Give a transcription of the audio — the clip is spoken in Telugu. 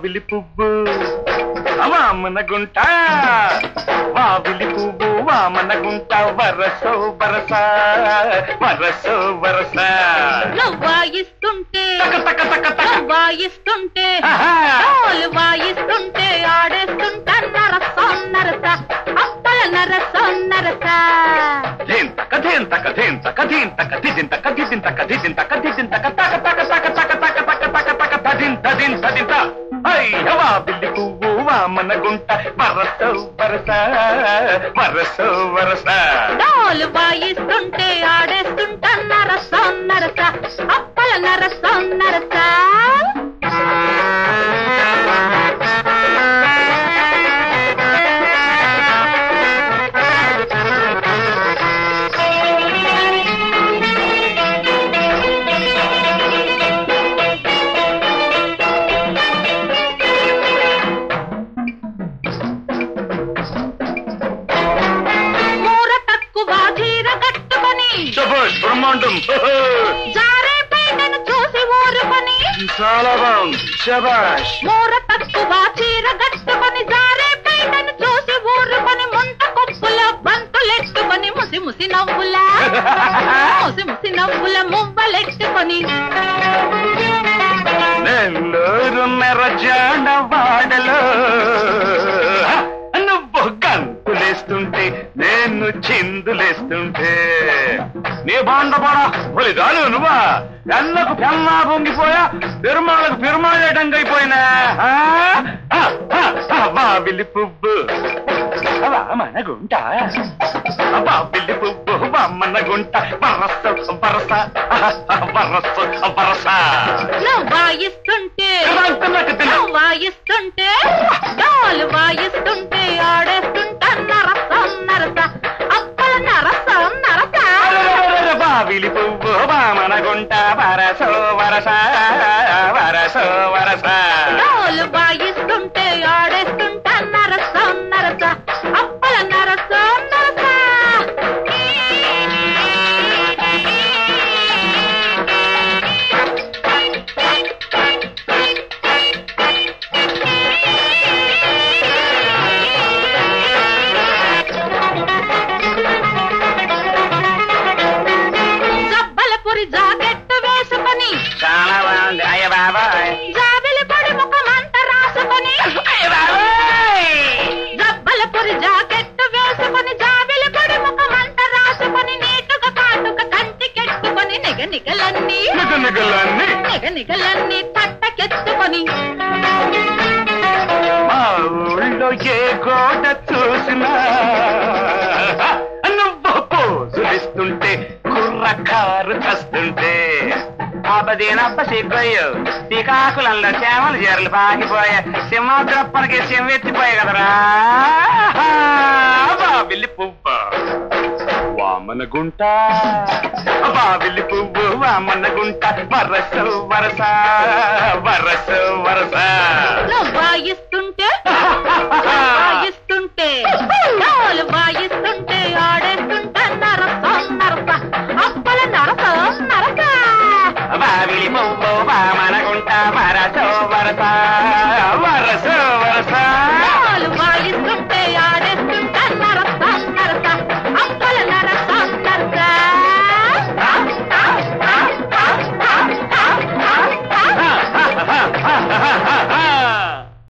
వావిలి పువ్వు వామన గుంట వావిలి పువ్వు వామన గుంట వరసో వరస వరసో వరస వాయిస్తుంటే తక తక తక వాయిస్తుంటే వాయిస్తుంటే ఆడేస్తుంటా నరస నరస అప్పల నరస నరస ధింతక ధింతక ధింతక ధింతక ధింతక ధింతక ధింతక తక తక తక తక తక తక తక తక తదింత దింత దింత అయ్యవా బిల్లి పువ్వు వామన గుంట వరసో వరస వరసో వరస డోలు వాయిస్తుంటే ఆడేస్తుంటా నరస నరస అప్పల నరస నరస బ్రహ్మాండం జారే పైటను చూసి ఊరుకొని చాలా బాగుంది శబాష్ మూర తక్కువ చీర గట్టుకొని జారే పైటను చూసి ఊరుకొని ముంట కొప్పులో బంతులెట్టుకొని ముసి ముసి నవ్వుల ముసి ముసి నవ్వుల మువ్వలెట్టుకొని నెల్లూరు మెరజాడ వాడలో నువ్వు గంతులేస్తుంటే నేను చిందులేస్తుంటే నీ బాండపడా ఒలిదాలు నువ్వా ఎన్నకు పెన్నా పొంగిపోయా పెరుమాళ్ళకు పెరుమాళ్ళేటంగా అయిపోయినా వావిలి పువ్వు వామన గుంట వావిలి పువ్వు వామన గుంట వరస వరస వరస వరస వాయిస్తుంటే వాయిస్తుంటే డోలు వాయిస్తుంటే ఆడేస్తుంటా నరస నరస అప్పల నరస నరస వావిలి పువ్వు వామన గుంట వరసో వరస వరసో వరస డోలు వాయిస్తుంటే ఆడేస్తుంటా నరస నరస అప్పల నరస నరస జాకెట్టు వేసుకొని చాలా బాగుంది అయ్య బాబాయ్ జాబిలి పొడి ముఖమంట రాసుకొని జబ్బల పొరి జాకెట్టు వేసుకొని జాబిలి పొడి ముఖమంట రాసుకొని నీటుగా కాటుక కంటికెట్టుకొని నిగనిగలన్నీ నిగనిగలన్నీ తట్టకెత్తుకొని మా ఊళ్ళో ఏ గోడ చూసినా నువ్వు పోజులిస్తుంటే కుర్రకారు చస్తుంటే ఆపదేనప్ప సిగ్గయ్యో శ్రీకాకుళంలో చేమలు చీరలు పాకిపోయా సింహాద్రప్పనికి సింహెత్తిపోయా కదరా బాబిల్లి పువ్వు వామన గుంట బాబిల్లి పువ్వు వామన గుంట వరస వరస వరస వరస